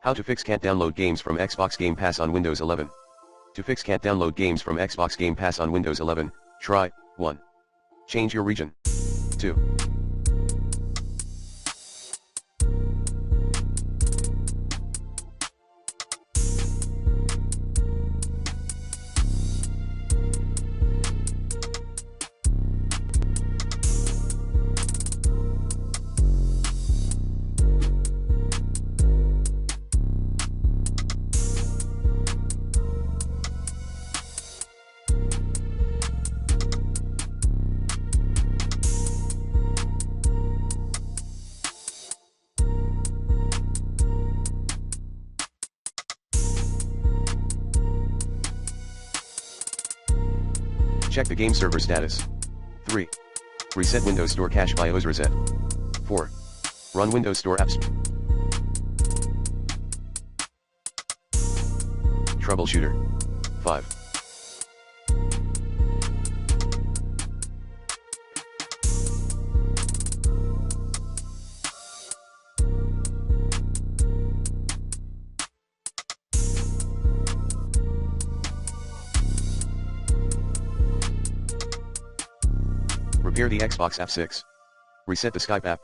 How to fix can't download games from Xbox Game Pass on Windows 11. To fix can't download games from Xbox Game Pass on Windows 11, try 1. Change your region. 2. Check the game server status. 3. Reset Windows Store cache BIOS reset. 4. Run Windows Store apps. Troubleshooter. 5. Repair the Xbox app. 6. Reset the Skype app.